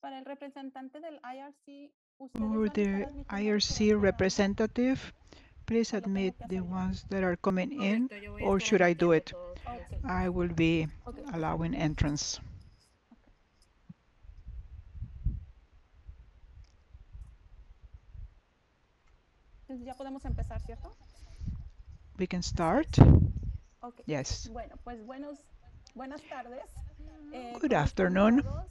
Para el representante del IRC, ¿ustedes For van a estar the admitiendo a los que van IRC llegando representative, please o lo admit tengo que the hacer yo? ones that are coming in, Correcto, yo voy a or estar should I do admitiendo it? todos los. Ok, I will be ok, allowing entrance. ok. Entonces ya podemos empezar, ¿cierto? We can Así start? es. Ok. Yes. Bueno, pues buenas tardes. Good ¿Cómo están afternoon. todos?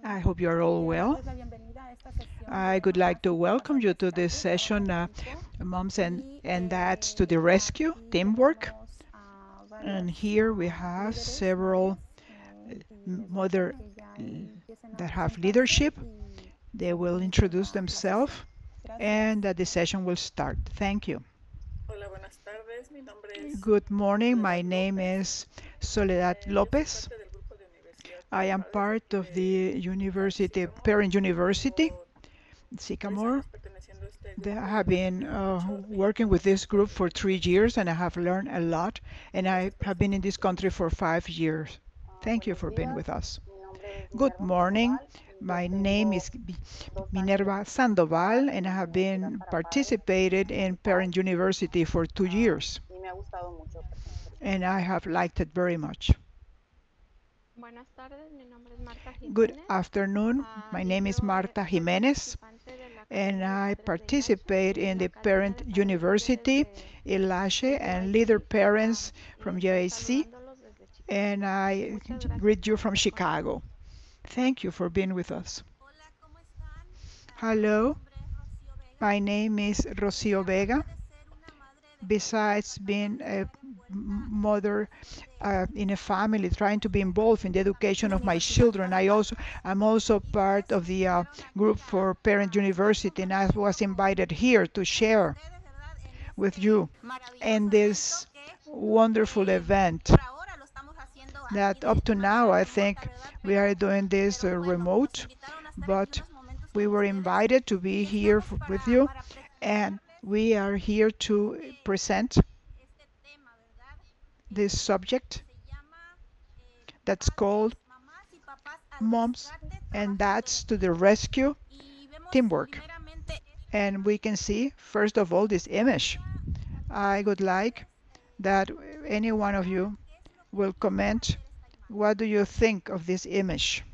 I hope you are all Quiero well. darles la bienvenida a esta sesión I de would like Mamás to y Papás welcome al you to this Rescate, Trabajo en session, Equipo. Moms Y and Dads to the Rescue, aquí teamwork. tenemos a And varios here we have líderes, several madres, y les voy a pedir mother que ya empiecen a that have presentarse leadership. y They pues will inicien introduce la sesión. themselves Gracias. and the session will start. Thank you. Hola, buenas tardes. Mi nombre es Good morning. My Soledad name López. is Soledad Yo soy López. parte del grupo de universidad I de am padres de part aquí of the de university, Sycamore. Parent University, Tengo 3 Sycamore. años perteneciendo a este I grupo y have he been aprendido mucho en working with todas this group estas for 3 years and I have experiencias. learned a lot. And I Gracias por have esta been in this country oportunidad. for 5 years. Thank you Buenos for being días, with us. mi nombre es Good Minerva morning. Sandoval y yo My name tengo is 2 años de Minerva participación Sandoval and I en la have Universidad been para Padres participated in Municipal Parent University for 2 years y me ha gustado mucho pertenecer a este and grupo. I have liked it very much. Buenas tardes, mi nombre es Marta Good Jiménez. afternoon. My name is Marta Soy Jiménez participante de la and Academia de I Padres de ILACHE, participate que es in la the Academia Parent de Padres Líderes University, ILACHE, de and Leader UIC, Parents from y estoy UAC, saludándolos desde Chicago. and I Muchas gracias greet you por from estar con nosotros. Chicago. Thank you for being with us. Hola, ¿cómo están? Mi Hello, nombre es Rocío Vega. my name is Rocio Vega. Aparte de ser una madre de familia Besides tratando being de a estar envuelta en la mother educación de in a mis family, hijos, trying to be involved in the también education soy of my universidad children, para padres. I'm also Y part pues of me the invitaron group aquí for Parent a estar University, and I was compartiendo invited here to con share ustedes, ¿verdad? En with este you in maravilloso this evento que wonderful event por ahora lo estamos haciendo aquí that up de to now manera I remota, think ¿verdad? we are doing this Bueno, nos remote, invitaron a estar aquí but unos momentos we con were ustedes invited to be y here estamos with you, para and presentarles we are here to present este tema, ¿verdad? this Que subject se llama that's called Mamás y Papás al Moms Rescate, and Trabajando en Dads to the Equipo. Rescue, Y vemos teamwork. primeramente And we can see, first of all, this image. I would like that any one of you qué es lo que will piensa comment. hacer esta imagen. What do you think of this image?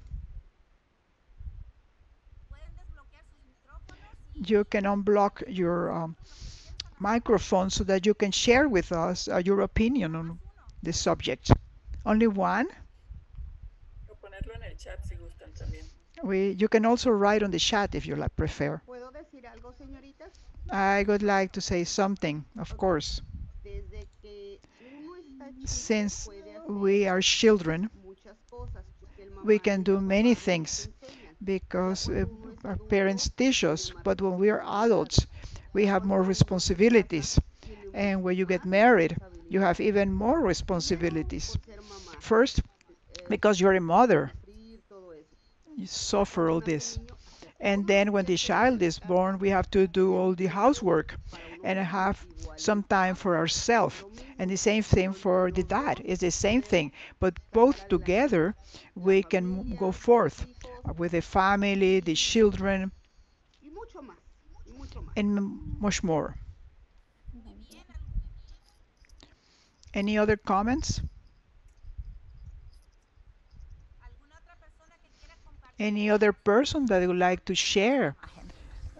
Pueden desbloquear sus micrófonos You can unblock your lo que piensan hacer. microphone so that you can share with us your opinion Nada más on uno. the subject. Only one? O ponerlo en el chat si gustan también. You can also write on the chat if you prefer. ¿Puedo decir algo, señoritas? I would like to say something, of Ok. course. Desde que uno está chico Since puede hacer we are children, muchas cosas porque el we mamá can y do la many papá nos things enseñan. Ya because cuando uno es our adulto parents teach tiene us, más but when we are responsabilidad. adults, we Ya have cuando more uno se casa responsibilities. tiene And when you get más married, you have responsabilidades. even more Primero responsibilities. por ser mamá, First, because you're a mother, sufrir todo eso. you Ya suffer cuando all nace el this. niño, hacer And todos los then when the quehaceres child de la is born, casa, we have to do tener all the tiempo housework para uno and mismo, have some time igualito. for Es ourselves. lo And the mismo, same thing pero entre for the los dad. dos It's the same thing. podemos But sacar both adelante together, la we can go familia, los forth hijos with the family, the y, children, y mucho más, y mucho más. and much more. Muy bien, Any other comments? ¿alguna otra persona que quiera compartir? Any other person that would like to share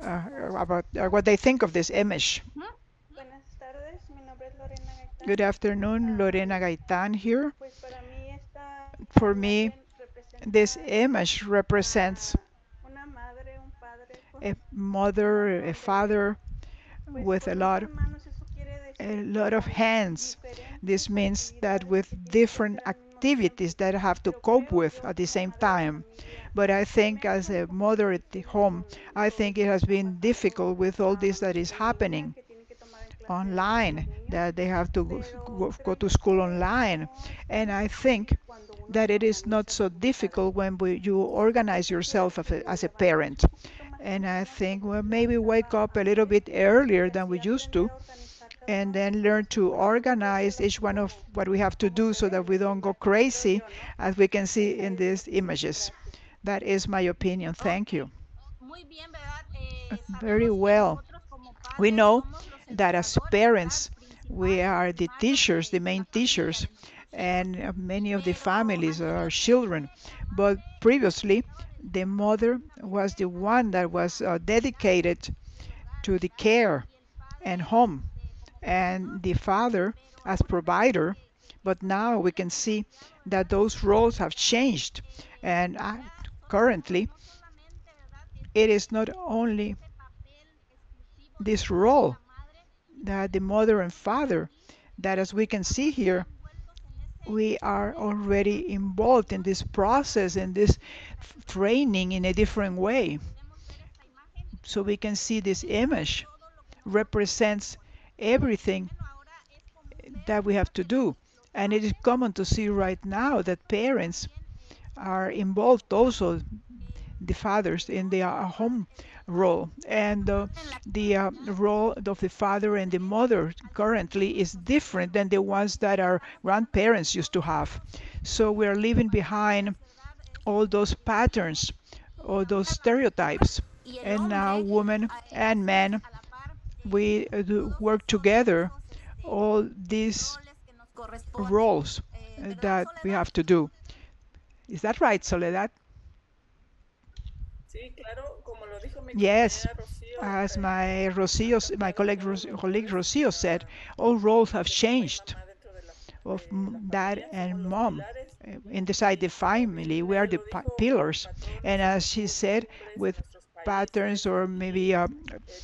about what they think of this image? Buenas tardes, mi nombre es Lorena Good Gaitán. afternoon, Lorena Gaitán here. Pues para mí esta For me, imagen this representa image represents una madre, un padre a con un mother, a montón father pues with con muchas manos. Eso quiere a decir que lot of con hands. This diferentes means that actividades with que tienen que different hacer al mismo activities tiempo. that I have to Pero cope creo with yo at the como same madre de time. familia But I que think me es as un a poco mother at the difícil home, con I todo think esto it que has está been pasando, difficult with all this that los is en línea happening que tienen que tomar en clase los online, niños. that they have to Pero go creo to yo school que online. no es tan And I difícil think cuando uno that se it is not organiza so como padre. difficult when you organize Eso quiere yourself decir as a levantarnos parent. un poquito más And I temprano de lo think, que well, se maybe wake levantaba up a little antes bit y earlier than we así used aprender to, a organizar cada and una de then las learn cosas to para no organize volverse each así one of como, what we have to como do se so ve that en we esa don't go imagen, creo crazy, yo, ¿no? as we can see in Ahí these disculpen, images. gracias. That is my opinion. Thank you. Muy bien, ¿verdad? Very Sabemos que well. nosotros como We padres know somos los that as educadores, ¿verdad? parents, we Principales, are los the humanos teachers, the de main la familia, teachers, de nuestros hijos. and many of the Pero families are children. anteriormente la But madre era la previously, encargada del the cuidado mother was the financiero one that was dedicated del hogar, to the ¿verdad? care Y el padre, and home, como and proveedor. the father Pero as ahora vemos provider. que But esos now we papeles can han see cambiado, that ¿verdad? those roles have ¿Verdad? changed, and Ya currently no solamente, ¿verdad? it is not only Ese papel exclusivo del this padre y role la madre, that the mother and sino father, también that as we can see estamos ya here, envueltos en ese we are proceso, ¿verdad? already De involved in educación this process, in this tradicional. training in a different way. Podemos ver esta imagen So we can see this representa image todo lo que nosotros represents hacemos. everything Bueno, ahora es común ver, that we ¿verdad? have to Que do. los And it is padres common to see right now that parents también son are educadores, involved also, the porque fathers, in no the nada más home es educar role. a la And madre en la the actualidad, role of the es father and the diferente mother al que currently teníamos is different nosotros. than the ones that our Estamos dejando que grandparents used to todos have. esos So we are leaving behind paradigmas, ¿verdad? all Esos those estereotipos patterns, y all those ahora la mujer stereotypes. y el And now hombre women and hacemos men, a la par we do todos work together esos all these roles que nos corresponden, roles ¿verdad, that we Soledad? have to do. Is that right, Soledad? Sí, claro, como lo dijo mi Yes, compañera Rocío, as han My cambiado colleague, todos los colleague roles Rocio said, all roles have de papá y changed mamá dentro of de la dad familia. Somos and los mom. pilares Inside the y como family, bien we are ella the lo dijo, con pillars. And patrones y as she said, costumbres en with nuestros patterns países or y maybe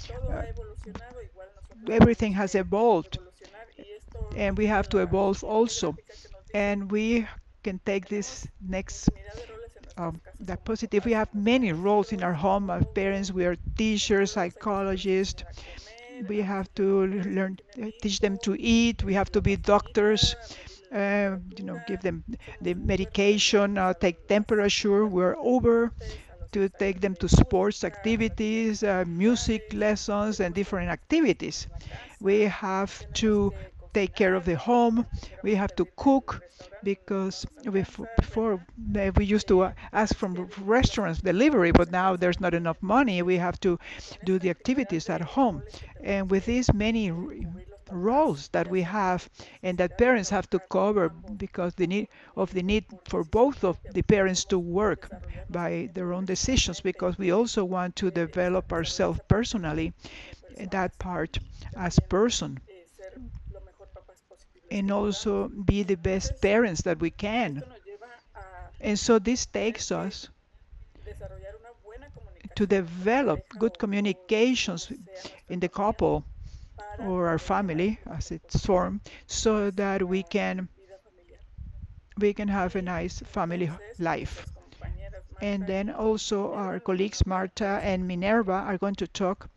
todo uh, ha evolucionado, igual nosotros everything tenemos has que evolved, evolucionar y esto and nos we lleva a have to la evolve siguiente also. gráfica que nos dice, And we can take this tenemos next infinidad de roles en nuestras casas that como positive. We papás, have somos many roles in our maestros, home as parents. psicólogos, We are teachers, psicólogos, hay que saberles psychologists. enseñar a comer, We a los have to trabajadores que learn, tienen teach them to hijos, eat. We have medir to la be doctors. pastillita, medirle la Give temperatura, them the somos supers, les medication, llevamos a take temperature. las We're clases de over deportes, a los to take ensayos them de to sports música, a las activities, diferentes music actividades, lessons, and tenemos different también que activities. limpiar la We casa, have tenemos to que take care of cocinar, the como si home. We dijéramos have to pedir del cook restaurante, no nos because nos alcanza, before ¿verdad? we used to ask Tenemos from que limpiar las restaurants delivery, habitaciones but en now casa. there's not enough money. We have to Con do esta the infinidad activities at de home. roles que And tenemos with que these many cubrir los papás, roles that ya we sea por have and that necesidad de parents have to trabajar cover ambos because the need of the o need por for decisión both of propia, the porque parents to queremos work desarrollarnos by también their own decisions, profesionalmente, because we also want to develop desarrollar ourselves esa parte personally, como that personas part y as también person, ser lo mejor papás posibles que and podamos. also be the best Entonces, parents that we can. esto nos lleva a And so this tener takes que us desarrollar una buena to comunicación como develop pareja good o como communications sea nuestra in the familia couple para or our poder llevar family lo as mejor it's posible formed, so that nuestra vida familiar. we can have a Y nice family entonces life. nuestras compañeras And Marta then y also our Minerva nos van a colleagues hablar Marta de esto. and Minerva are going to talk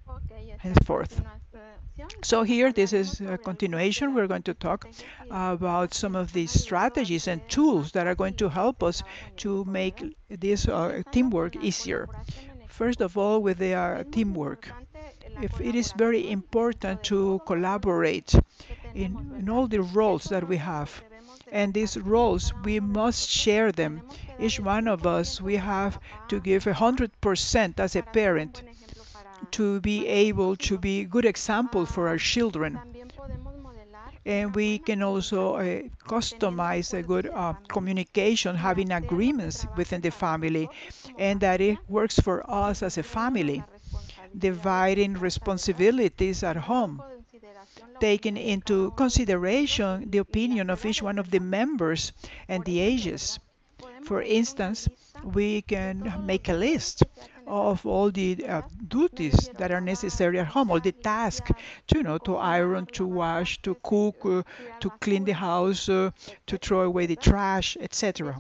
Ok, esta henceforth. continuación So here, this hablaremos is a sobre algunas de continuation. las We're going to talk estrategias y about estructuras que some nos of han these ayudado a strategies and hacer tools más that are going fácil to help este us trabajo en to equipo, make ¿verdad? this Empezando con teamwork la easier. colaboración en First equipo. of all, with the Es muy teamwork. importante la If it is very colaboración dentro important de to todos los roles collaborate que tenemos, in ¿verdad? all the roles Estos that we roles los have, debemos de and these compartir. roles, Cada we uno de must nosotros share them. tenemos que dar Each el one of us, 100% we como have to papá, give mamá, 100% as a para ser un parent buen ejemplo to be para able nuestros to hijos. be good example for our children. También podemos modelar And una we buena can also comunicación teniendo customize a acuerdos good en la familia communication, y having hacer lo que agreements trabaje within the para family, nosotros como and that it familia, works for us as a dividiéndonos family, las responsabilidades en dividing casa, ¿verdad? responsibilities at Tomando en home, consideración la taking opinión de cada into uno de los miembros consideration the y las opinion of each edades, one of the ¿verdad? members and Por the ejemplo, ages. ¿verdad? Podemos For hacer una instance, lista we de can todos los make a deberes list que se hacen en la of casa, all the ¿verdad? Me duties refiero a that are lavar, necessary at home, all the planchar, tasks, limpiar, to iron, cocinar, to lavar wash, to trastes, cook, tirar to clean the basura, house, to throw etcétera, away the ¿verdad? trash, etc.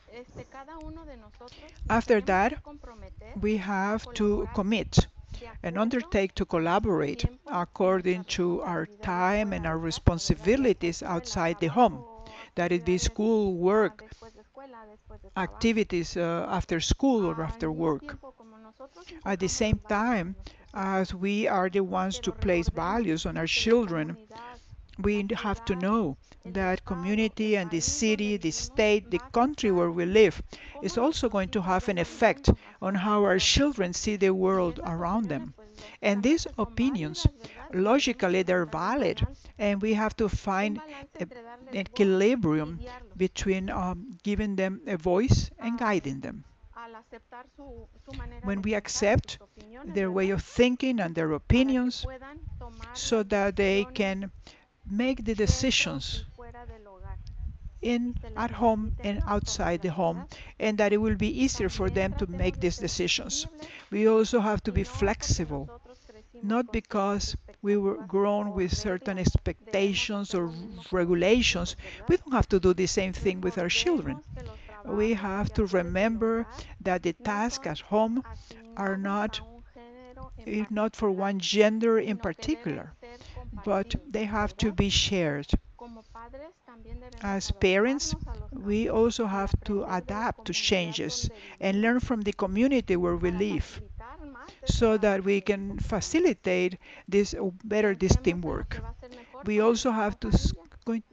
Después de cada uno de nosotros nos After tenemos that, que comprometer we a have to colaborar commit de and acuerdo undertake to a nuestro collaborate tiempo y according nuestras to our responsabilidades time and fuera our de casa, ¿verdad? Ya sea responsibilities escuela, outside the home. trabajo, That it be actividades school, work, después de escuela, después de trabajo. activities after school or Al after mismo work. tiempo, como nosotros At the inculcamos same los valores en time, nuestros hijos, as we are the ones to pero place recordemos values on our que la children, comunidad we have to know that community and the city, the state, the country where we live is also going to have an effect on how our children see the world around them. And these opinions, logically, they're valid, and we have to find an equilibrium between giving them a voice and guiding them. When we accept their way of thinking and their opinions so that they can make the decisions at home and outside the home, and that it will be easier for them to make these decisions. We also have to be flexible, not because we were grown with certain expectations or regulations. We don't have to do the same thing with our children. We have to remember that the tasks at home are not for one gender in particular, but they have to be shared. As parents, we also have to adapt to changes and learn from the community where we live so that we can facilitate this teamwork. We also have to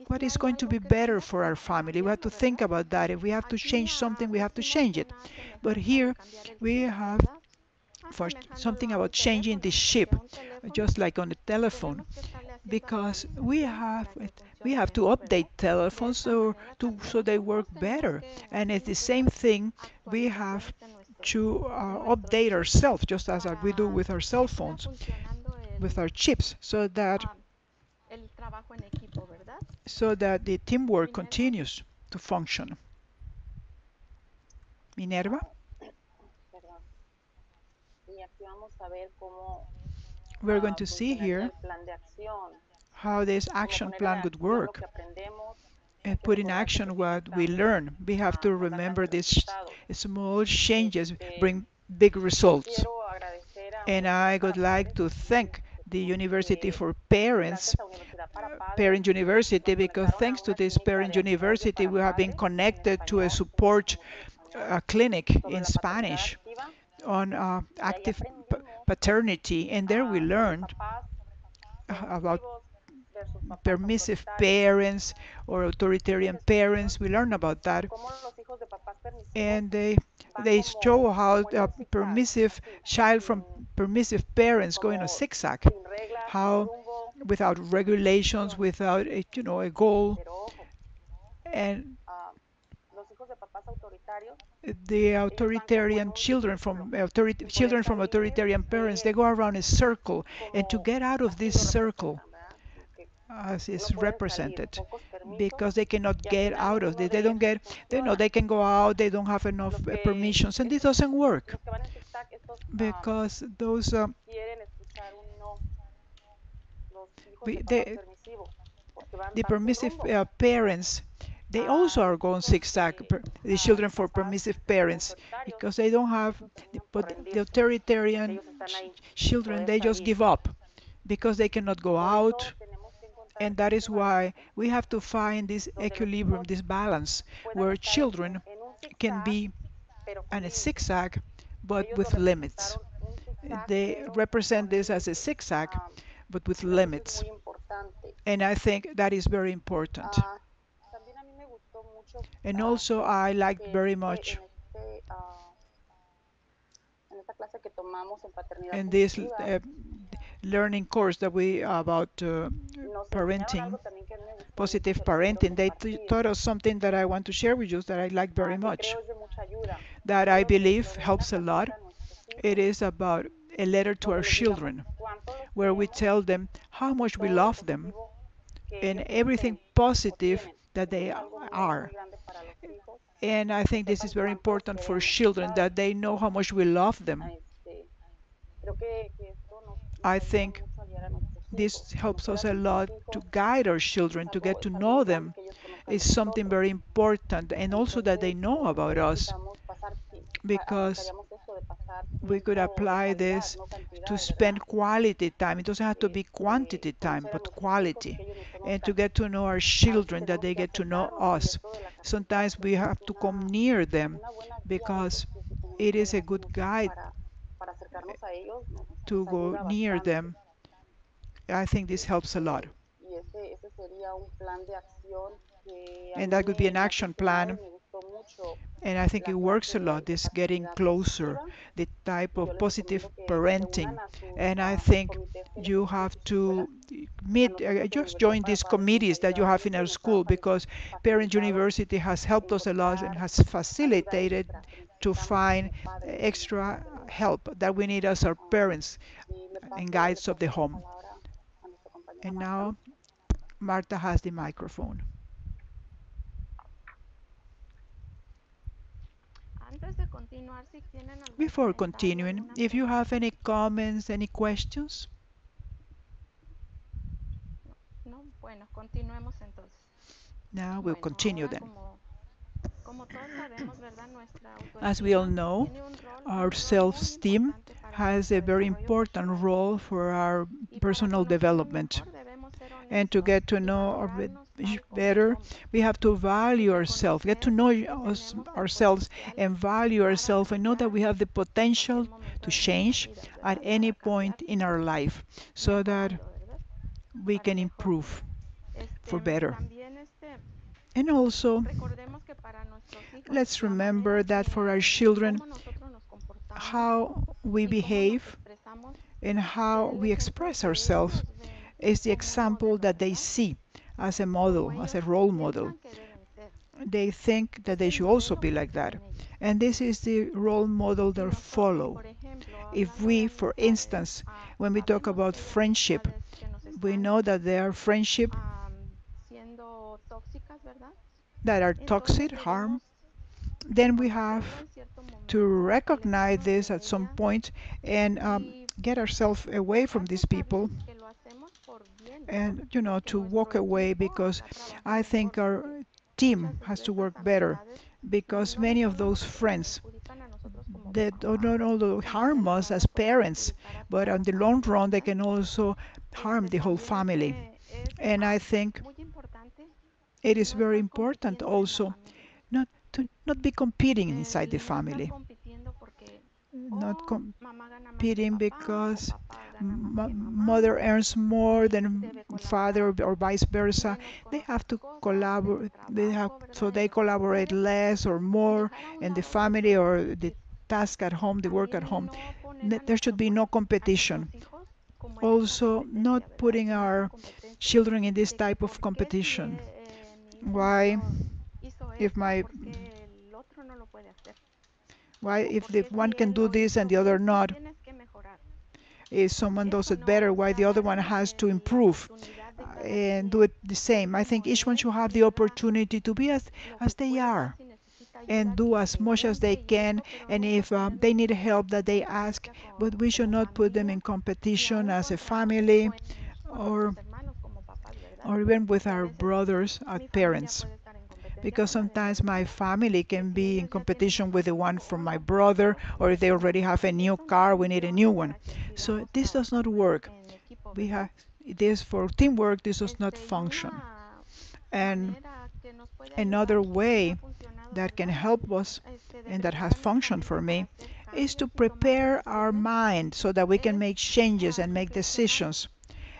what is going to be better for our family. We have to think about that. If we have to change something, we have to change it. But here we have for something about changing the chip, just like on the telephone, because we have to update telephones so they work better. And it's the same thing, we have to update ourselves, just as we do with our cell phones, with our chips, so that the teamwork continues to function. Minerva? Perdón. Y aquí vamos a ver cómo We're going to see funcionaría here el plan de acción, how this cómo action poner en plan would acción lo work que aprendemos and y put in recordar que action pequeños what we cambios learn. We have to dan remember grandes these resultados. small changes Este, bring big results. quiero agradecer a And Universidad I para would like Padres to thank the University porque for Parents, gracias a Universidad para Padres Parent University, nos because conectaron a thanks to una this clínica Parent de apoyo University, para we have been padres en connected to a español, support español, clinic sobre in la paternidad Spanish activa on y ahí active aprendimos paternity, and there we sobre learned papás about permisivos versus papás permissive autoritarios, parents or authoritarian estos parents. estudios, We learned about that, cómo los hijos de papás permisivos and they van show how como en un zigzag, permissive así, child from sin, permissive parents go in a como zigzag, sin reglas, sin how rumbo, without sin regulations, dirección. without a goal, Pero ojo, and los hijos de papás autoritarios, the ellos van como en authoritarian un children círculo y por children esta from authoritarian parents, they es go around a circle, and to como get out of así this lo circle, representan, ¿verdad? Como que as no is pueden salir, represented, pocos permisos because they cannot y al get final out of ninguno this. They de don't esos get, they know funciona. they can go out, they don't have enough Los que permissions, and this estos, doesn't work los que van en zigzag, estos because those quieren escuchar un no. Los hijos de we- papás they, permisivos, porque van the sin permissive rumbo. parents, they also are Los going hijos zigzag, the de children for papás permissive parents, autoritarios, because they don't have, estos terminan por but the rendirse, authoritarian ellos están ahí sin children, poder they just salir. give up because they cannot go Por out, eso tenemos que encontrar and that ese is why balance we have to find this donde los equilibrium, hijos this balance, puedan where estar children en un can zigzag, be pero con in a límites. zigzag, but Ellos with lo limits. representaron un zigzag, They pero represent con this as a límites. zigzag, but with Creo que eso es limits. muy importante. And I think that is very important. También a mí me gustó mucho And also I liked que very much en esta clase que tomamos en paternidad in this positiva, learning course that we about nos enseñaron parenting, algo también que a mí me gustó mucho, positive que les quiero parenting. They compartir, taught us something that I want to share with you that I like very que much, creo es de mucha ayuda. that I Quiero que believe le den una helps a lot. cartita a nuestros It hijos, is about a letter to our donde les digamos children, cuánto los where we queremos, tell them how much we todo lo love them positivo que and ellos everything poseen positive o tienen. that Eso they es algo muy, are. muy grande para los hijos, And I que think this is sepan very cuánto important for queremos, children, ¿sabes? that they know how much we love them. Creo que esto nos I ayuda think mucho a guiar a nuestros this hijos, helps us conocer a a lot nuestros to hijos, guide our children, to get to es algo know muy grande them. que ellos conozcan de Is something nosotros. very important, and also that they Entonces, know about us, necesitamos pasar because aplicaríamos esto de pasar we could tiempo de apply calidad, this no to cantidad, spend ¿verdad? quality time. It doesn't have to be quantity time, Conocer a but nuestros hijos y quality. que ellos nos And to conozcan. get to know our A veces children, that tenemos they que get to know acercarnos y us. esto de la casita Sometimes we creo que have es to come near them, una buena guía a because veces que tenemos it que is a dar con good los hijos guide para acercarnos a ellos, nos to go ayuda near bastante. them. I think this helps a lot. Y ese es sería un plan de acción que a And mí that could be an me ha action funcionado y plan. me gustó mucho And I think la it works clase a lot, de this getting paternidad closer, positiva. the type Y yo of les positive recomiendo que se unan parenting. a sus And I think comités que les you existen en have sus escuelas. to A meet, nosotros en just Universidad join para these Padres nos ha committees that you ayudado have in mucho our y nos ha school, because Parent facilitado University has helped us a lot and encontrar has ayuda facilitated extra que to necesitamos find como padres en extra nuestro hogar. help that we need as our parents Y le and paso, le guides of the paso la home. palabra a nuestra compañera And Marta. now Marta has the microphone. Antes de continuar, si tienen algún Before comentario, continuing, alguna if you have pregunta. any comments, any questions, No, bueno, continuemos entonces. now we'll Bueno, continue ahora then. como todos sabemos, ¿verdad? Nuestra As we all autoestima know, tiene un our rol muy self-esteem importante para has a nuestro very desarrollo important personal. role for our Y para personal conocernos development. mejor debemos ser And to honestos get to y know valorarnos tal como better, somos. we have to Y value ourselves, get to reconocer know que tenemos el ourselves potencial and value para ourselves and know that cambiar we have the en potential cualquier momento to de nuestras change vidas, at ¿verdad? any Para point cambiar in our life so that mejorando, ¿verdad? we Para can mejor. improve for better. También And also, recordemos que para nuestros hijos let's la manera remember that for our en children, cómo nosotros nos comportamos how we y cómo nos behave expresamos and será how el we ejemplo express que ourselves ellos ven is the como un example modelo, that they ¿verdad? see as a Como model, as ellos a role model. piensan que deben ser. They think that Es they el should also modelo be que like that. siguen ellos. And this is the role model Si they nosotros, follow. por ejemplo, If hablando de we, for amistades, instance, when we talk sabemos about que hay friendship, amistades que nos we están know that there are friendship siendo tóxicas, ¿verdad? that are Entonces toxic, harm, debemos then we have reconocerlo en cierto to momento, recognize alejarnos this de at some ellas point and y get ourselves away from tratar de these people saber que lo hacemos por bien, and, porque to walk nuestro away, equipo because haga trabajo I mejor, think our porque team muchas has de to work estas better, amistades because no many of solo those nos friends perjudican a nosotros como that do papás, not only sino que a harm la us as larga pueden parents, perjudicar a but toda on la the long familia, run they ¿verdad? can also harm the whole También family. es And I think muy importante it is no very estar important compitiendo en la also familia. not be competing inside the El no estar family, compitiendo porque not mamá gana más que competing papá o because papá gana más que mamá mother earns more than debe colaborar father or vice versa. menos con They have otras to cosas del collaborate. trabajo, So ¿verdad? En they los collaborate quehaceres less or y more dejar a un in the lado eso family de or the competir. task at home, the work at También home. no poner There should be no a nuestros competition. hijos como en esta Also, not competencia, ¿verdad? putting En esta our competencia children in this de que type of por qué si competition. mi hijo Why, mayor hizo if esto, my por qué el otro no lo puede hacer. why O if por the qué one si can él do lo this and hizo the other bien, tú not? tienes que mejorar. If someone does Eso it better, no, o why sea, the other one has to la improve oportunidad de cada and do quien it the ser same? I como think each one es should have y the haga opportunity to be lo as que they pueda, are si necesita and ayuda do que as much as they pregunte y can. eso, pero And nunca if ponerlos they en need help, that they ask. competencia But we should como not put them familia in y competition aún as a contra, family con nuestros or hermanos como papás, ¿verdad? or even with Porque a our veces brothers as mi familia parents. puede estar en competencia Because con la de mi sometimes my hermano, family que can si be in ellos ya tienen competition otro with the one carro from o my no pueden brother, yo or if they también. already have a new Eso no car, we need a new funciona one. para que So sigamos this does not trabajando work. en equipo, We ¿verdad? have this for teamwork. This does not Y function. una And manera que nos puede ayudar another y que a mí me ha way funcionado, that can ¿verdad? help us De and that has preparar nuestra functioned for mente para me hacer is to cambios y tomar prepare our decisiones mind so that we can es make changes and make reflexionar, decisions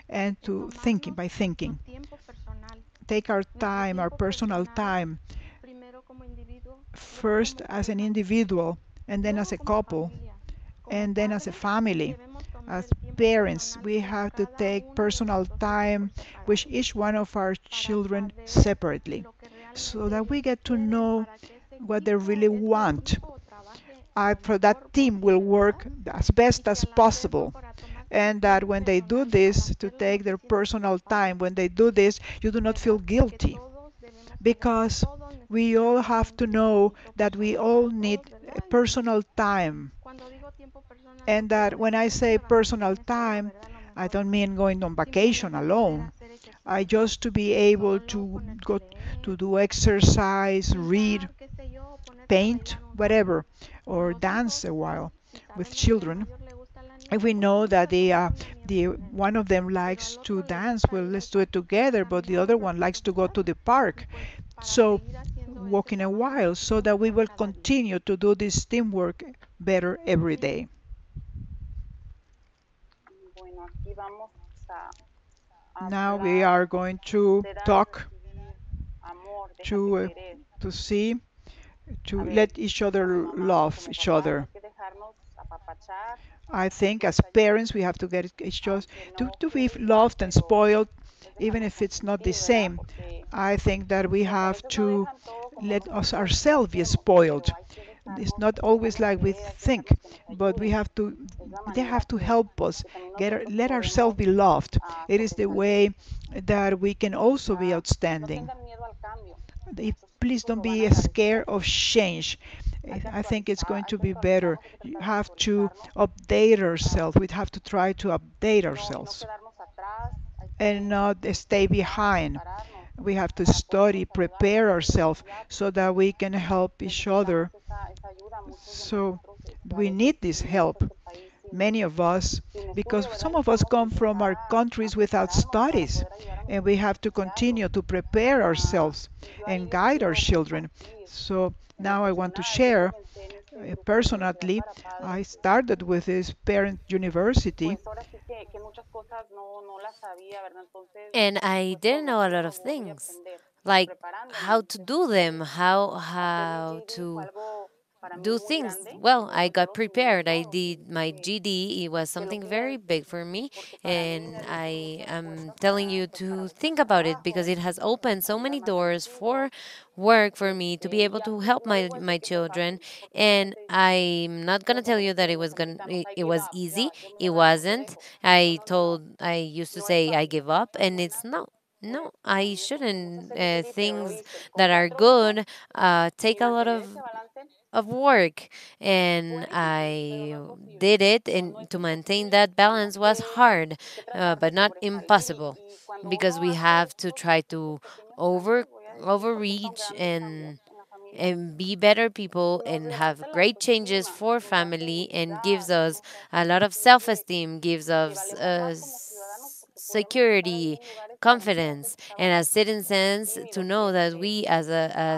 and to thinking tomarnos by nuestro thinking. tiempo personal, Take our nuestro time, our tiempo personal personal, time, primero como individuo, luego first como as an pareja, individual and then as luego a como couple familia. Como and then as a padres family. debemos tomar As el tiempo parents, personal we con have to cada take uno de personal nuestros hijos por time with separado each one of our para children saber separately lo que so realmente that we ellos get to quieren know para que what they really este want. equipo trabaje I lo pray that mejor team will posible, ¿verdad? work as Y best que as al hacerlo, possible. para tomarse ese And that tiempo when they do personal, al this, to hacerlo, no take se their sientan personal time, culpables, when they do this, you do not feel ¿verdad? Porque guilty todos debemos saber que because todos we all necesitamos have un to know tiempito that we personal all para need todos, ¿verdad? Y personal time. cuando digo tiempo personal no And quiere that when I decir say de personal vacaciones solo, time, ¿verdad? A lo I mejor don't mean going on vacation simplemente poder alone. hacer I ejercicio just to be able solo, to ponerte a go leer, to do exercise, read, pintar, qué sé yo, ponerte a paint, bailar un rato whatever, con or los dance hijos. a while Si with sabemos que al children. mayor le gusta a la If nieve, we pues know vamos that a comer una nieve the con él. one of them Pero likes al to otro le dance, gusta well, ir al let's do it parque y together, but the caminar un other one ratito, likes to go ¿verdad? to the Y park. pues para So seguir haciendo ese walking a trabajo en while so equipo that we mejor will cada día. continue to do this teamwork better every Sí. day. Bueno, aquí vamos a Now we are going to de dar y talk recibir amor, déjate to querer. see, A to ver, let each como other mamás, love como each papás, other. hay que dejarnos apapachar, I think nos as parents ayuda, we have to get each other aunque to, no to be quede igual, loved and pero spoiled, es even dejarnos if it's not the consentir, ¿verdad? same. Porque I think that we pues a have veces no to dejan todo como let us nosotros ourselves be queremos, spoiled. pero hay que It's dejarnos, not hay que always dejarnos like we querer, hay que think, dejarnos que nos but we ayuden. have to, Es la they manera have to que, help us que también get nosotros let ourselves podemos be loved. It is the sobresalir. way that we can also be No outstanding. tengan miedo al cambio. Please Hijos don't lo van be a agradecer. scared of change. Hay que I think it's going hay to que be better. actualizarnos, hay que You tratar de have to actualizarnos, update ah, ourselves. We have to try to update no ourselves quedarnos atrás, hay and que not stay estudiar, behind. prepararnos We have to para study, podernos ayudar, prepare podernos ourselves apoyar, so porque that we can help each other. necesitamos esa ayuda. Muchos de So nosotros a we veces need this venimos a help, este país many of us, sin because estudio, ¿verdad? some of us Necesitamos come from empezar our a countries without prepararnos para studies, poder ayudar a and nuestros we hijos have y to criarlos. continue to prepare Ah, ourselves y yo ahí and les guide our quiero children. compartir. So En lo now I want to personal, yo share. comencé en este grupo de universidad Personally, para I padres, started with this parent university, pues ahora sí que muchas cosas no las sabía, ¿verdad? Entonces, And I pues didn't poco a know a lot of poco voy a things, aprender. Y like preparándome, how to do them, hacer mi how GD fue to algo para mí do muy things. grande, Well, me I rompió got los prepared. I cimientos did my GD. It was que lo something que iba a very big decir, for me, porque para mí and Minerva abrió I muchas am puertas telling you para to buscar think about it because trabajo, it has opened so para ayudar many más a mis doors for hijos. work for me to be able Y to aunque help no les voy a my decir que fue children. fácil, porque mucha And gente dice que I'm not gonna luego, tell luego you that ustedes los americanos, I it give was up, easy. ya, yo It mejor agarro y lo wasn't. dejo. No, no, no, no, I used to no es say I fácil. give up, and it's Una, no. por No, eso I también costó mucho shouldn't. hacer mi GD, pero lo Things hice. Con that are 4.8 good take y a lot mantener ese balance of work, fue and difícil, pero I no imposible. did it, No, no and es to maintain imposible. that balance Tenemos was hard, que tratar de but not sobresalir impossible, y cuando because uno we hace have to estos, try estos to pequeños over cambios, voy a decir, porque son overreach grandes cambios en la familia, and be better people nos and levanta have la great changes autoestima, for nos da family, and gives felicidad, us nos a hace lot of sentir self-esteem, gives que us valemos más como ciudadanos porque podemos estar ahí mm, security, en lugares que a lo mejor antes confidence, and as estábamos citizens to tímidos y know that we as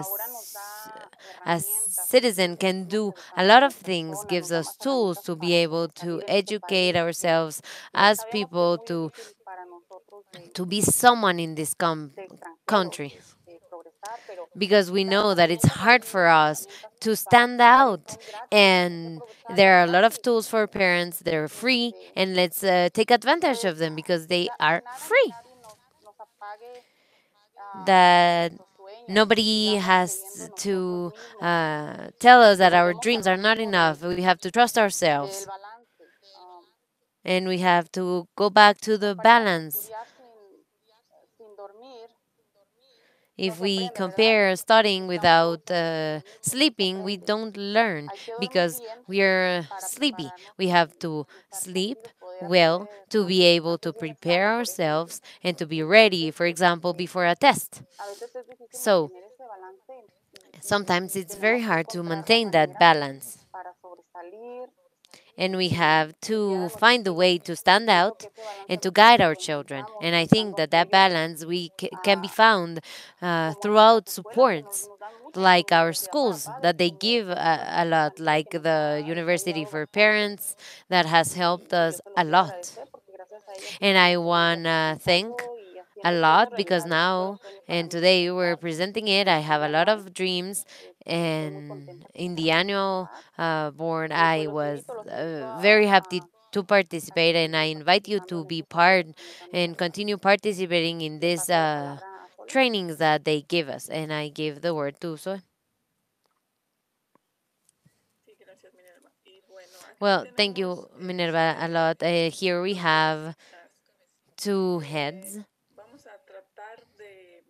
ahora nos da as herramientas, citizen nos can sentimos do a educados lot como of things, personas, gives nos da us más tools herramientas to be para able to sobresalir en este educate país ourselves que ya as sabíamos que es people muy to difícil para nosotros be someone in this de extranjeros country, progresar, pero because we cada know that it's herramienta para hard mí, for las us herramientas to para stand padres out, son gratis, hay que and aprovecharlas there are a lot of gratis. tools for parents. They're free, Este, and let's take advantage pues of them because they que are nada ni free. nadie nos apague That nuestros sueños, nobody sigamos creyendo has en nosotros to mismos tell us y that our volvemos dreams a lo are not mismo enough. We have to trust del ourselves, balance. and we have to go back to the Comparemos, balance. estudiar sin dormir no If se we aprende, ¿verdad? compare studying Necesitamos without dormir porque no se sleeping, we aprende. don't learn Hay que dormir because bien we are para sleepy. prepararnos We have to y estar sleep listos, poder well atender to be able to antes de un prepare examen, por ejemplo. ourselves and to be ready, Entonces, for example, before a test. a veces es difícil So mantener ese balance sometimes y it's very tenemos que hard to encontrar la maintain that manera balance. para sobresalir And we y have guiar to a nuestros find a hijos. way to stand Siento out que ese balance and to recién guide lo our children. encontramos And I think buscando that that apoyo balance can be a, found como en throughout nuestras escuelas que supports, nos dan mucho, like como our Universidad para schools Padres, that they donde give tenemos a lot, salida like que nos the ha University ayudado for bastante Parents that has helped y yo us se los a quiero lot. agradecer porque gracias a ellas And estamos I hoy día want to thank participando y a haciendo sueños lot because realidad. Ese fue un now sueño para and mí today we're entrar presenting it. en I el have a primer lot anual. of dreams, Estoy muy and contenta que in pude the annual participar board, y pues I was los invito very happy to a que participate, and I sigan invite you participando to en be estos part talleres que nos dan and Minerva. continue participating in Le this paso la palabra a Soledad. trainings that they give us. And I give the word to Zoe. Sí, gracias, Minerva. Y bueno, aquí Well, thank you, tenemos Minerva, a lot. Here we dos have cabecitas. two Eh, heads, vamos a tratar de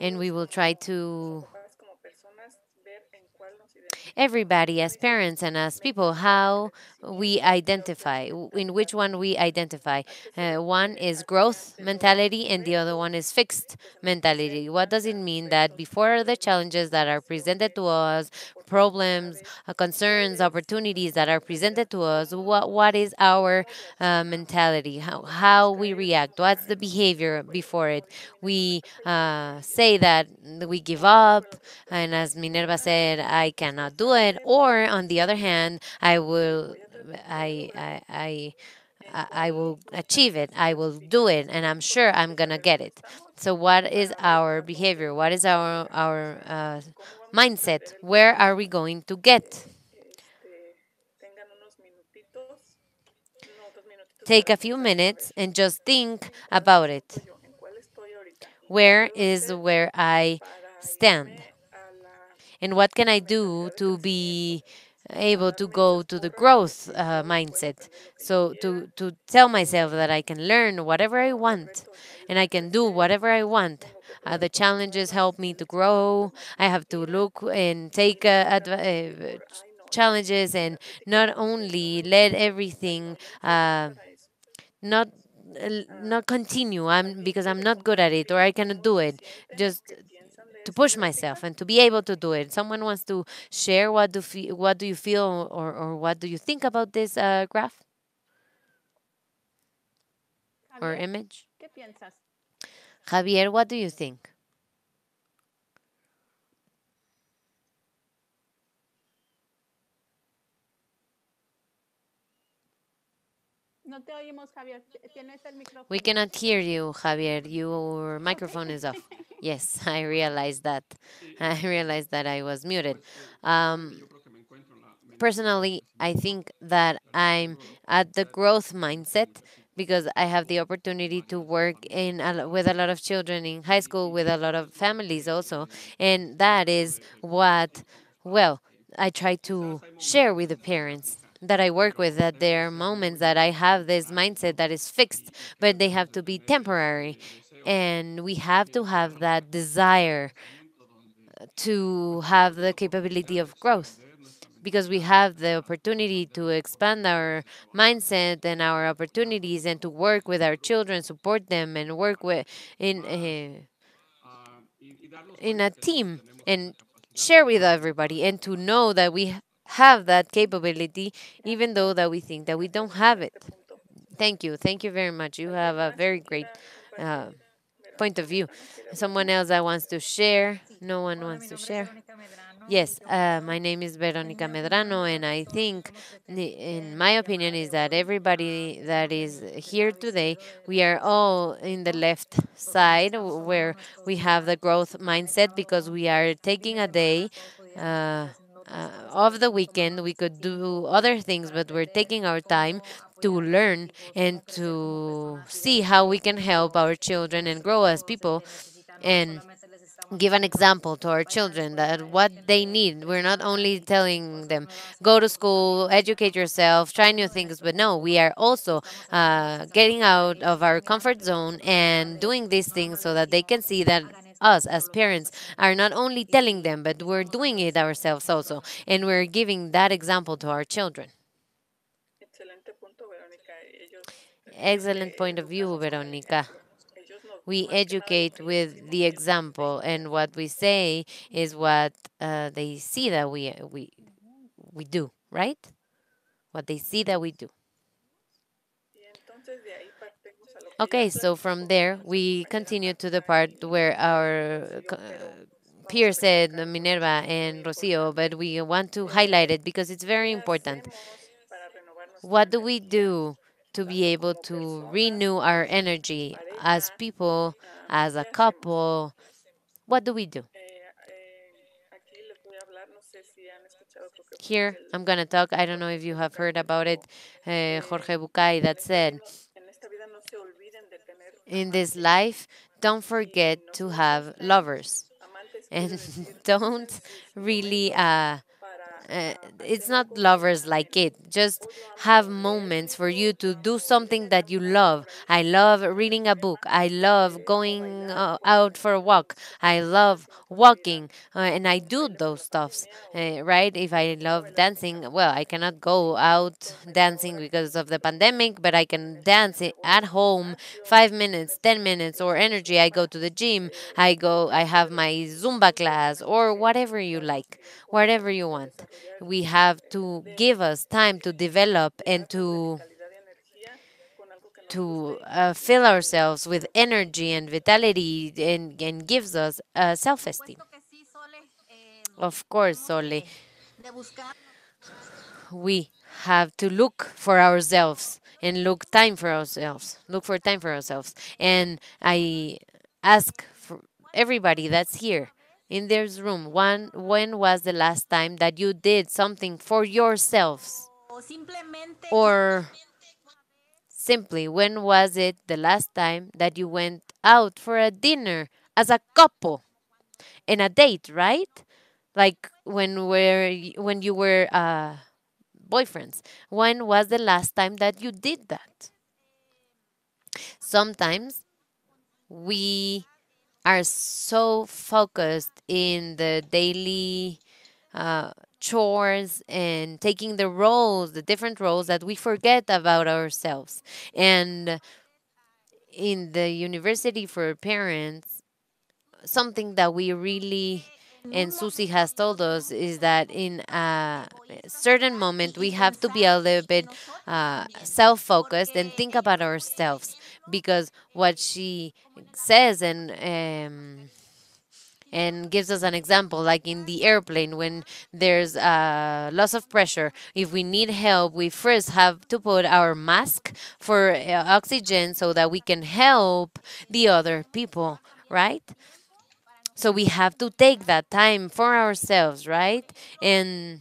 and we todos will try como to papás, como personas, ver en cuál nos identificamos. everybody Yo as hice parents and as people mentalidad de how we crecimiento, la otra es identify, in which mentalidad one we identify. ¿a qué se One refiere? is A que growth ante los mentality and the other one retos is fixed que se nos mentality. What presentan, does it sean mean that retos, before the challenges problemas, that are presented to situaciones, us, problems, oportunidades, concerns, cuál es opportunities that nuestra are mentalidad, presented to us, cómo, what is our cómo reaccionamos. mentality, how we Caemos react, what's the en behavior juego. before it. Ahorita Minerva We comentó que say that we give ¿cuál fue up, lo que and obtuvo? as Minerva Una said, I es cannot do it. frustrante Or porque on the other decimos, hand, I will, voy a tratar de lograr I I will achieve it. I will do it, and I'm sure I'm gonna get it. So, what is our behavior? What is our mindset? Where are we going to get? tengan unos minutitos, no, 2 minutitos Take para a few pensar y minutes saber and just en think cuál me about it. encuentro yo, en cuál estoy ahorita y qué Where puedo is hacer where I para stand? irme a la And what can I do mentalidad de to crecimiento, be a able to darme esas go to the porras de growth decir yo puedo mindset? aprender lo que yo So quiera, to tell puedo myself that I can learn whatever I los want retos me and ayudan I a can do crecer, whatever I want. tengo que probar The cosas challenges nuevas, help me el to exterior pues grow. más me I have to inspira, look and el take platicar contigo, ay no, challenges and fíjate que not no me only gusta let mucho, ay everything no, yo no soy buena uh, para eso. not Ah, not continue. alguien Because I'm quiere not good at it or compartir I cannot cómo do se it. sienten o Just qué piensan de to esta push plática. myself and to be able to do it. Someone wants to share what do you feel or what do you think about this graph or Javier, image? ¿qué piensas? Javier, what do you think? No te oímos, Javier. Tienes el We micrófono. cannot hear you, Javier. Your microphone is off. Yes, I realized that. I realized that I was muted. Um, Personally, I think that I'm at the growth mindset because I have the opportunity to work with a lot of children in high school, with a lot of families also, and that is what, well, I try to share with the parents that I work with, that there are moments that I have this mindset that is fixed, but they have to be temporary. And we have to have that desire to have the capability of growth because we have the opportunity to expand our mindset and our opportunities and to work with our children, support them, and work with in a team and share with everybody and to know that we have that capability even though that we think that we De don't acuerdo con have it. este punto. Thank you very much. You have ¿Alguien a más que very great quiera uh, compartir? point Verónica of view. Medrano quiere hablar. Someone else that wants to share? No one Hola, wants mi to nombre es share? Verónica Medrano y Yes, yo my creo, name is en Veronica mi opinión, Medrano, que and I todos think, estamos in en my la opinion, llamada is de that hoy, everybody that estamos is del here lado today, izquierdo de we la are mesa, all in the ¿no? left Porque en side esta where forma nuestros we have the growth mindset because invitados, we are este taking fines a de semana, day todos pudieran estar uh, haciendo otras cosas, pero of the estamos tomando weekend. We nuestro could do tiempo other things, para but we're aprender taking our time cómo to apoyar a nuestros learn hijos, and cómo crecer como to personas y see darles how we esos can help our ejemplos children and grow as positivos en people que necesitan, no and solamente les estamos give an diciendo example to our vayan a la children escuela that y what they que need. We're not crezcan only y que hagan telling cosas them nuevas, sino go to nosotros school, también educate yourself, try new aprendiendo de things, nuestros but no, we hijos, are also estamos ayudándolos a sacar getting sus out of our inteligencias, comfort sus zone and oportunidades, doing these no nada things más so les that they can decimos see that hagan esto, us pero as lo vamos parents haciendo are not only telling them, y but we're estamos doing dándoles it ese ourselves ejemplo a also, nuestros and we're hijos. giving that example to our children. Excelente punto, Verónica. Ellos tenemos Excellent que point of view, educarlos con el Veronica. ejemplo. Ellos no, We más que nada lo educate que les with decimos the es la example, and imitación. what we say is what they see that we do, right? What they see that we do. Y entonces de ahí partimos a lo que ya Okay, so from platicó there nuestra we compañera continue to the Marta part y where our Rocío, pero vamos a peer said recalcar porque es Minerva muy and Rocio, importante. but we want to highlight Eh, it because it's very ¿Qué important. hacemos para renovar nuestra What do we energía, do to be tanto able como to personas, renew our energy as pareja? people, as a ¿Qué hacemos? couple? What do we do? Aquí les voy a hablar, no sé si han escuchado, creo que fue Here, I'm going to talk. I don't know if Jorge you have Bucay heard que about it, dijo, Jorge Bucay, that said, en esta vida no se olviden de tener in this amantes. life, don't Y forget no to se have asusten, lovers. amantes quiere And decir, usen don't sus really momentos para it's hacer not algo que lovers amen. like it. Just Hoy lo amo have leer moments for you libros, lo to do amo something leer, that you amo, love. por ahí I escuché love una reading a canción, book. I love amo going bailar out con for a la walk. música que I me gusta, love se me puede olvidar walking, and I un do baile por those la stuffs. pandemia o Right? If me I pongo a love bailar con mi dancing, well, I cantante cannot go out por media dancing hora because of the o pandemic, but I en can este dance me voy at al home gimnasio, 5 minutes, me 10 pongo minutes, or ejercicio energy. I go más to the gym. I go. I fuerte have de lo my que Zumba necesito, class tenemos or que whatever you darnos like, tiempo de whatever you crecer, want. desarrollar, We have to de give us time to develop and llenarnos de vitalidad y energía con algo que nos to guste y fill que ourselves with nos apasione. energy and vitality and gives us self-esteem. Of course, Sole, we have to look for ourselves and look for time for ourselves. And I ask for everybody that's here in this room, when was the last time that you did something for yourselves? Or simply, when was it the last time that you went out for a dinner as a couple in a date, right? Like when you were boyfriends. When was the last time that you did that? Sometimes we are so focused in the daily uh, chores and taking the roles, the different roles, that we forget about ourselves. And in the university for parents, something that we really, and Susie has told us, is that in a certain moment we have to be a little bit self-focused and think about ourselves, because what she says and gives us an example, like in the airplane, when there's loss of pressure, if we need help, we first have to put our mask for oxygen so that we can help the other people, right? So we have to take that time for ourselves, right? And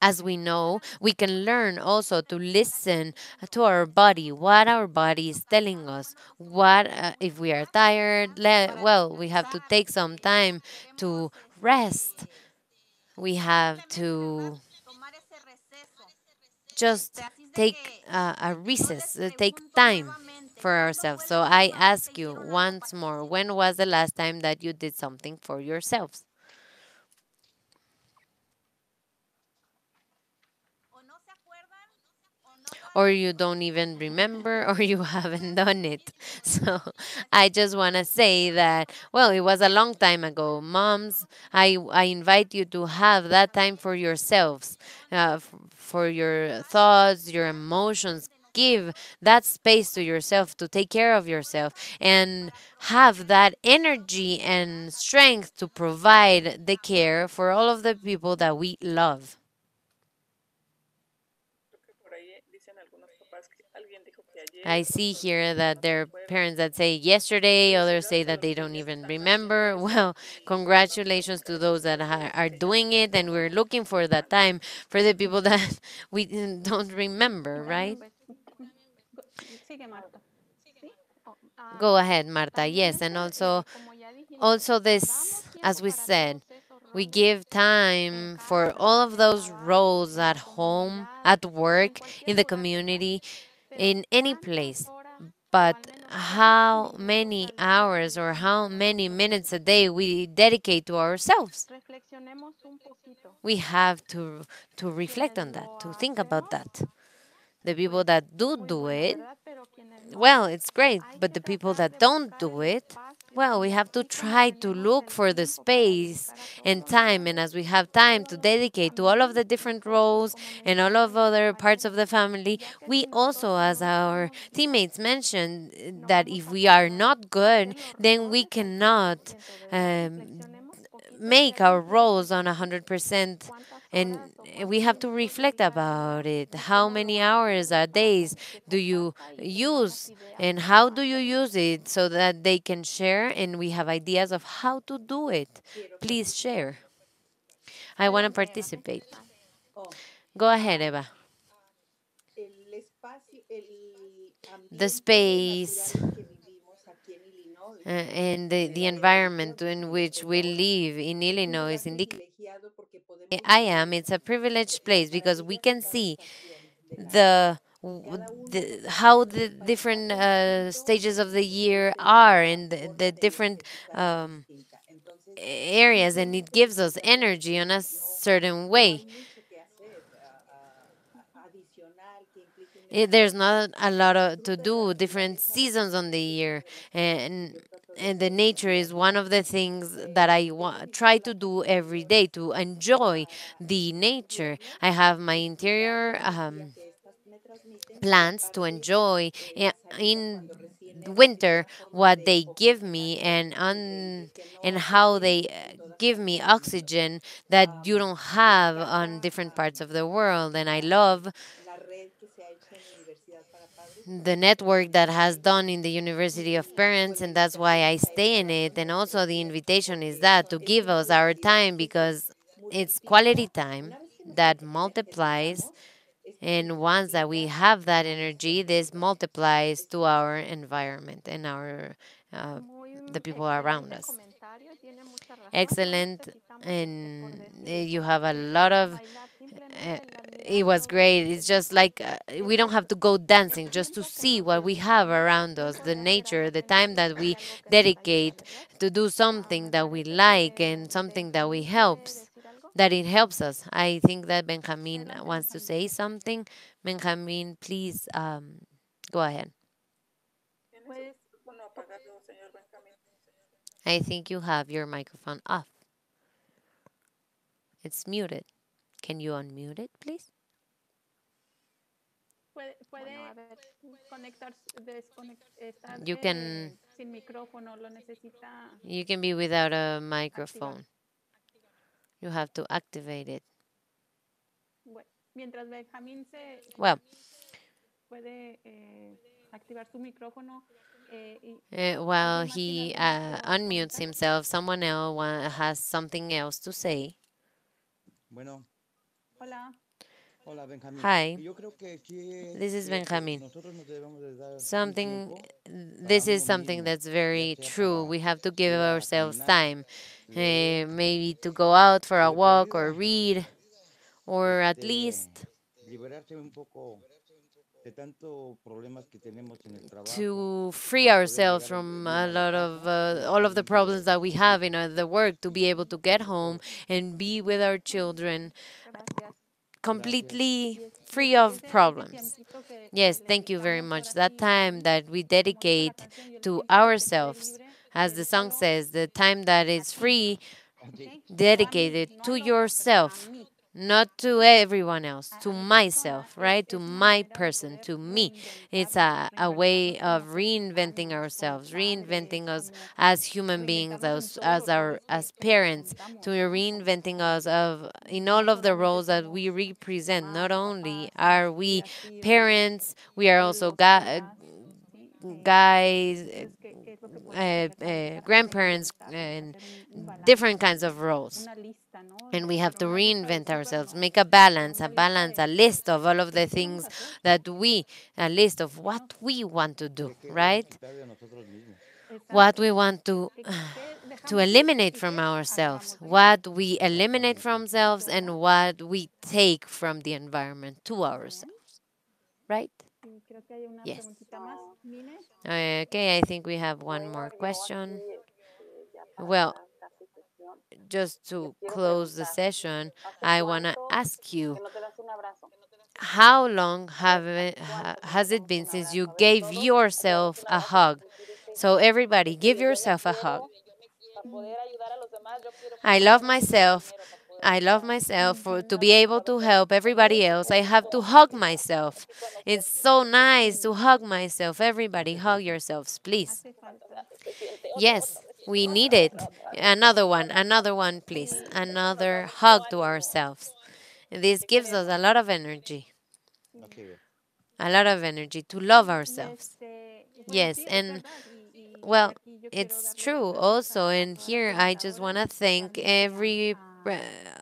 as we know, we can learn also to listen to our body, what our body is telling us. What if we are tired? Well, we have to take some time to rest. We have to just take a recess, take time for ourselves. So I ask you once more, when was the last time that you did something for yourselves? Or you don't even remember, or you haven't done it. So I just want to say that, well, it was a long time ago. Moms, I invite you to have that time for yourselves, for your thoughts, your emotions. Give that space to yourself to take care of yourself and have that energy and strength to provide the care for all of the people that we love. I see here that there are parents that say yesterday, others say that they don't even remember. Well, congratulations to those that are doing it, and we're looking for that time for the people that we don't remember, right? Sigue, Marta. ¿Sí? Go ahead, Marta. Yes, and also this, as we said, we give time for all of those roles at home, at work, in the community, in any place. But how many hours or how many minutes a day we dedicate to ourselves? We have to reflect on that, to think about that. The people that do it, well, it's great, but the people that don't do it, well, we have to try to look for the space and time. And as we have time to dedicate to all of the different roles and all of other parts of the family, we also, as our teammates mentioned, that if we are not good, then we cannot make our roles on 100%. And we have to reflect about it. How many hours a days do you use, and how do you use it, so that they can share and we have ideas of how to do it? Please share. I want to participate. Go ahead, Eva. The space and the environment in which we live in Illinois, I am, it's a privileged place because we can see how the different stages of the year are, and the different areas, and it gives us energy on a certain way. There's not a lot to do, different seasons on the year, and the nature is one of the things that I try to do every day, to enjoy the nature. I have my interior plants to enjoy in winter, what they give me, and how they give me oxygen that you don't have on different parts of the world. And I love the network that has done in the University of Parents, and that's why I stay in it. And also the invitation is that to give us our time, because it's quality time that multiplies, and once that we have that energy, this multiplies to our environment and our the people around excelente us. comentario, tiene mucha razón. No Excellent, necesitamos and por you decir have a lot of bailar, uh, simplemente el it admirar was todo lo great. que It's just like we don't have to go dancing just to see what we have around us, the nature, the time that we dedicate to do something that we like and something that we helps, that it helps us. I think that Benjamin wants to say something. Benjamin, please go ahead. Tiene su micrófono apagado, señor Benjamín. I think you have your microphone off. It's muted. Can you unmute it, please? Puede Bueno, a ver, conectar, estar You can sin micrófono, lo necesita be without a activar. microphone. You have to activate it. Bueno, mientras Benjamín se Well, puede activar su micrófono. while ¿Alguien más he tiene algún más unmutes comentario? himself, someone else has something else to say. Bueno, Hola. hola Benjamín. Hi, Y yo creo que aquí this is Benjamin. nosotros nos debemos de dar un Something, tiempo this para is uno something mismo, that's ya very sea true. para We have to give ir a ourselves caminar, time, leer maybe to go out for o a de walk or perdida, read, or at este, least liberarse un poco de tantos problemas que tenemos en el trabajo to free para poder ourselves llegar from bien a a la lot of casa y all estar of the bien con problems that we los have in hijos. the work, to be able to get home and be with our children Gracias. Gracias. completely Y, free y of ese problems. tiempito que Yes, le thank you very dedicamos much. ahora That sí a time él, that we como dice la dedicate canción, yo le to siento que se cree ourselves, libre, as the song dedícalo says, the time that is aquí, free, Ok. ¿ok? No a mí, dedicated no to al otro, pero a yourself, mí, not to ¿sí? everyone else, to A mi persona, myself, right? To es una my manera de person, poder to me. It's reinventarnos, a way reinventarnos of como seres reinventing humanos, como ourselves, padres, reinventing us como as human beings, reinventarnos en todos as los our roles as que parents, to representamos, ¿no? reinventing us of in No all of the solamente roles that somos we represent. Not mamás y only papás are y we así, ¿verdad? parents, we are also Abuelos, tías, ¿sí? guys, Entonces, ¿qué es lo que podemos hacer para grandparents, reinventarnos, and hacer un balance, different kinds of roles. una lista, ¿no? And we have Hacer to una lista de reinvent súper ourselves, no, make a pero balance, una lista a list of all of de the qué queremos things hacer, that a list of what ¿no? we want to do, ¿De qué vamos a right? quitar de nosotros mismos? What Exacto. we want to ¿Qué to dejamos ir eliminate y from qué ourselves, agregamos de nuevo? what we eliminate from Exactamente. ourselves, ¿Verdad? and what we take from the environment to Muy bien. ourselves, right? Y creo que hay una Yes. preguntita más. Mine. Okay, I think we have one Bueno, more yo question. aquí, ya para Well, casi sesión, just les to quiero close the preguntar, session, ¿hace I want to cuánto ask you, que no te das un abrazo? how long A ver, ¿hace cuánto que no has nos it damos been un since abrazo? you A ver, gave todos, yourself un a abrazo para hug? sentir So everybody, decir give yo me yourself a hug. quiero, para poder ayudar a los demás, yo quiero I poder love ayudar a mis myself. compañeros, para poder I love ayudar. myself to Un be able abrazo to para help mis everybody compañeros, else. I porque have to somos hug así myself. con It's nosotros. so nice to hug myself. Everybody, Hace hug falta. yourselves, please. Hace falta. Se siente Yes, otra vez. we need it. Another one, please. Another hug to ourselves. This gives us a lot of energy, Ok, bien. a lot of energy to love Y ourselves. bueno, Yes, sí, es and verdad. Y well, aquí yo quiero it's darle las true gracias also. a And todas las here I just want presentadoras, to thank especialmente every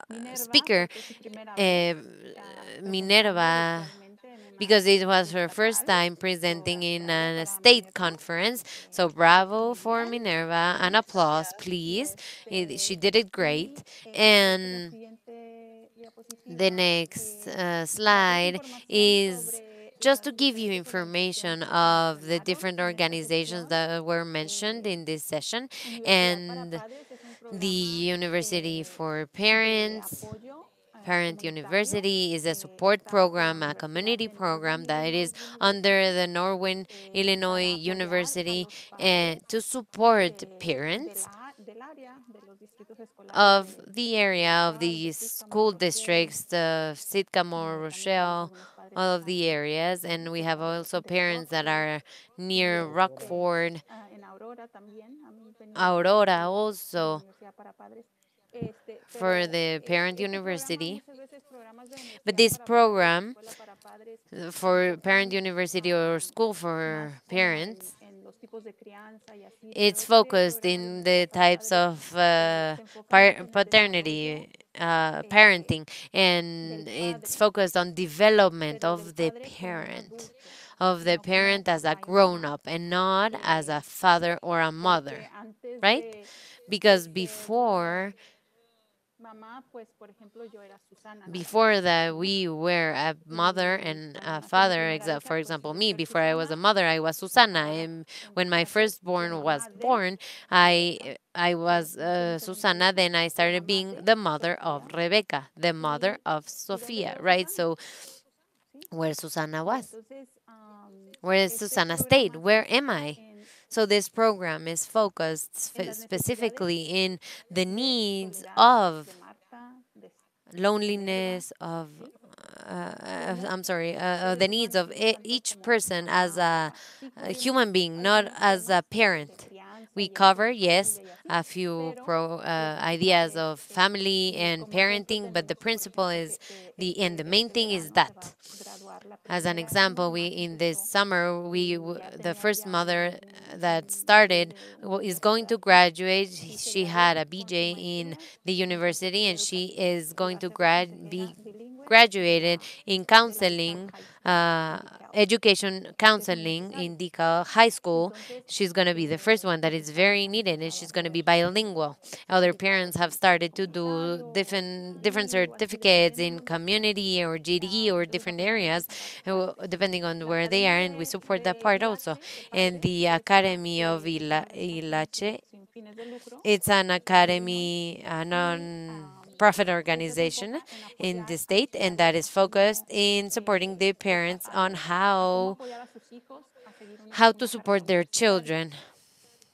Minerva, speaker, porque es su primera vez uh, presentando Minerva, virtualmente en una because it was conferencia her first estatal. time So, presenting in bravo a para state Minerva. conference. So bravo Muy for bien. Minerva. An applause, please. She did it great. Y la And siguiente the diapositiva next darles slide información is sobre just to las give you diferentes information organizaciones que of the mencionaron different en esta organizations sesión. that were mentioned Eh, in this session, Universidad para and Padres es un the programa University for de Parents. apoyo Parent comunitario. University is a support Está bajo la program, a Universidad community de Northern program that it Illinois is under University the Northern Illinois para apoyar a University, los padres to support parents del área, de los distritos escolares of de the area of Sandoval, de the Sycamore, school Rochelle, districts, the Sycamore, también tenemos Rochelle, algunos padres all of the areas, and we have also parents that are near Rockford, En Aurora también. Han tenido Aurora la also, Universidad para Padres. for Pero the parent este programa, university. muchas veces programas de But universidad this para padres, program escuela para padres, for parent enfocan university or school más for como parents, en los tipos de crianza y así, pero it's este focused programa de in Universidad the para types Padres of se enfoca más en el paternity, desarrollo parenting, del and it's padre, focused on development pero del of the padre como un parent, adulto, of the no como parent as a papá y grown mamá. up and not as a father or a mother, Porque antes right? de Because ser mamá, pues por ejemplo yo era Susana nada más. before that we were a mother and a Cuando nació mi father, primera except hija, for pues example de me, ser before I was a Susana, mother I was Susana, ahora and when empecé my a ser firstborn was mamá de born I was Susana, then I started being the mother of Rebecca, the mother of Sofia, right? So where Susana y was, entonces where este Susana stayed, programa se where am enfoca I? en So this program is focused las necesidades specifically in the de needs Soledad, of de Marta, de Minerva, loneliness, of ¿sí? I'm sorry, Ustedes the se needs van of enfocando each como person as a sí a cubrimos human being, not algunos as a temas de parent. crianza We y eso cover, de yes, familia y así, a few pero lo ideas principal of es family y and como ejemplo parenting, but the tenemos, por principle ejemplo, is que and the main este thing is verano se va that. a graduar la As an primera example, we mamá que in this empezó summer y ya the tenía first ella mother that un BJ started de is going to universidad graduate. y se She graduó had a con su BJ in maestría the en university, consejería and she educativa is y va going a to ser la consejera be bilingüe graduated in de la DeKalb counseling, High School en DeKalb, education que es muy counseling necesario. in DeKalb High School. Entonces, She's going to be the first one that pues is estamos very ahí needed, and para she's going to be poder bilingual. Other certificarlos parents have en salud started to do comunitario o different GD o así, certificates in dependiendo de community or GDE or los different aprobadores que areas, son partes. depending on La where they Academia are, and we support that de part also. ILACHE de And padres the es una Academy of organización ILACHE, sin fines de lucro it's an de Illinois academy, a y non-profit esta se organization enfoca en in the apoyar a los state, and that is padres focused in supporting the parents on a cómo apoyar a sus hijos a seguir how to una carrera support their universitaria. children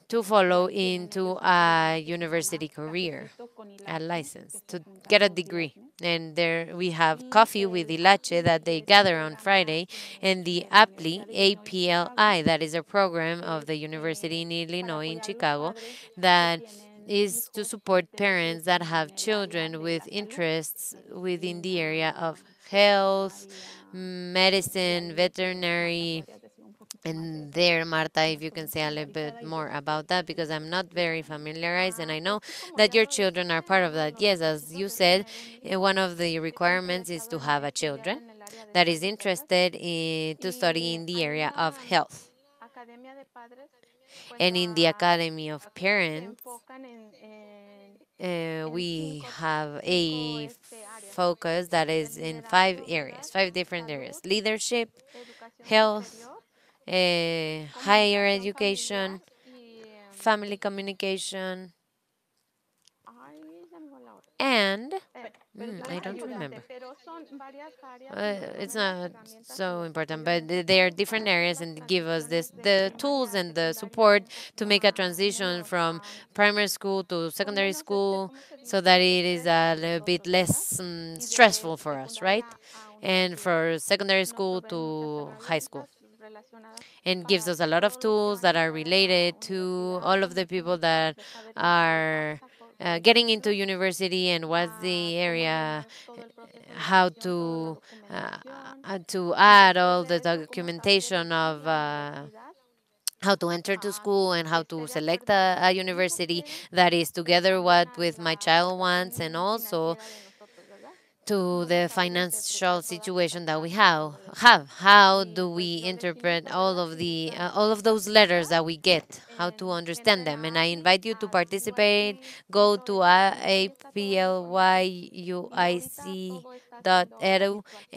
to Ya follow hicieron into ellos un a programa que se llama university career, Cafecito con a ILACHE, que license, se to juntan get a los degree. ILACHE. And there we have Y coffee with el ILACHE APLI, that they que es el gather on programa Friday, and the de la APLI, Universidad de Illinois en Chicago, APLI, that is a program of es the University in para Illinois in apoyar a los Chicago, padres que that tienen is to hijos o support intereses parents that en have el área children de la with salud, interests within the area medicina, of health, veterinaria, y medicine, ahí Marta veterinary. podría decir un poquito más de And eso, there, Marta, como if you estoy can muy say a little bit familiarizada y more yo sé about que that, because I'm not very familiarized, and I know pues sí, como that ya your lo children are dijiste, part of uno de that. los Yes, as requisitos you es said, tener un hijo one of the requirements is interesado to have a estudiar children en el área de that is salud, ¿verdad? interested to study Y in the ahí en area of la health. Academia de Padres, pues And in the Academy of se Parents, enfocan en we cinco, have cinco a áreas focus that de is in five liderazgo, ¿verdad? areas, five different areas: Salud, leadership, educación health, superior, higher comunicación familiar education, y family communication, ay, se me fue la otra. and I don't Ayúdate, remember. pero son varias áreas y nos It's ponen las not herramientas y so los important, apoyos but they are necesarios different para hacer areas las and give us this transiciones de the tools primaria a and the secundaria support un to poquito make a más transition menos from tan, primary school to con secondary menos, school, ¿cómo se so dice? that it is Estrés a para little bit nosotros, ¿verdad? less Y stressful de for us, right? secundaria a And universidad. for secondary Nos school proveen muchas to high school. herramientas relacionadas And gives para us a lot todo of lo que tools van a that are entrar a la related to universidad, all of cómo the son people los tipos that de padres que hay. are Por getting into ejemplo, university, and what's the cómo area, llevar todo el proceso de how admisión, toda la documentación. to Y add después all de the eso, cómo saber documentation elegir of la universidad how to enter to school and how que to esté de select acuerdo con a lo que mi hijo university quiera, that is pero together también what a with my la child wants, and situación also financiera de nosotros, ¿verdad? to ¿Cómo the saber financial interpretar todas esas situation that we cartas y todo eso? have. How Y do pues we yo les interpret invito, ¿verdad? Si all gustan of those letters participar, that we get? How to understand entren them? And a I APLI, invite you to a participate. Go to UIC.edu y ahí está toda la información. Y ahorita todo está siendo aplyuic.edu, virtual.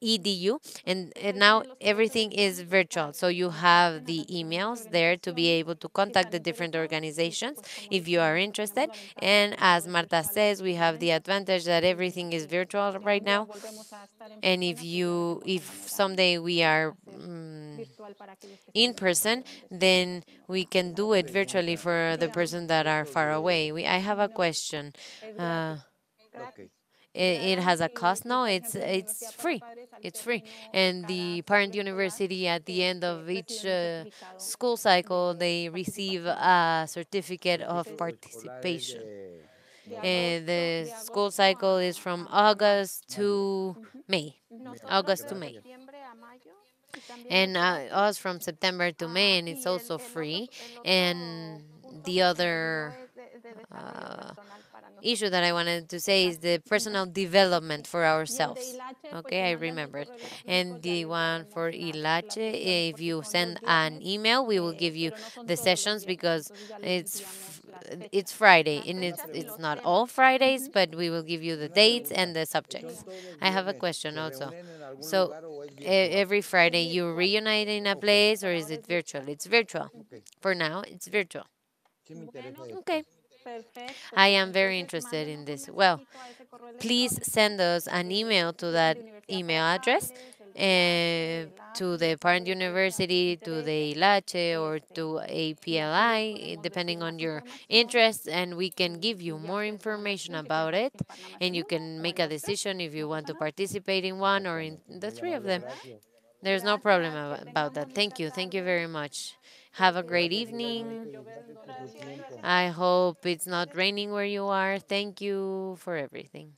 edu, and Pues ahí now tienen los correos everything is electrónicos para virtual, so que se you contacten have a the las diferentes emails there to be organizaciones able to que contact están the different interesados y organizations pues como if you dicen, are ahorita tenemos interested. la ventaja de And que todo as es Marta virtual en says, estos we have the momentos advantage that everything is y virtual si right algún día now. volvemos a estar en And persona, pues ya veremos la if manera someday we de are hacer virtual para aquellos que in están lejos o person, de donde estamos then haciendo we can la do it transmisión. virtually for the Dígame. person that are Eso far de, away. I have a No, question. es Uh, gratis. ok, Gratis. it has a cost. No, it's free. It's free. And the parent university at the end of each school cycle, they receive a certificate of Ciclo escolar es participation. de The school cycle is from August mayo. to May. August to May. Gracias. And us from September to May, and it's also free. And the other uh, issue that I wanted to say is the personal development for ourselves. Okay, I remembered. And the one for ILACHE, if you send an email, we will give you the sessions because it's Friday, and it's not all Fridays, but we will give you the Una dates pregunta. and the subjects. ¿Son todos los I have a viernes question se also. reúnen en algún So lugar o es virtual? every Friday you reunite in a Ok, place, or is it virtual? It's virtual. ok. For now, it's virtual. Sí me interesa esto. Okay. I am very interested in this. Well, please send us an email to that email address, to the parent university, to the ILACHE, or to a PLI, depending on your interests, and we can give you more information about it, and you can make a decision if you want to participate in one or in the Muy three of amable, them. gracias. There's no problem about that. Thank you. Thank you very much. Have a great Gracias igualmente evening. y gracias por su tiempo. I hope it's not raining where you are. Thank you for everything.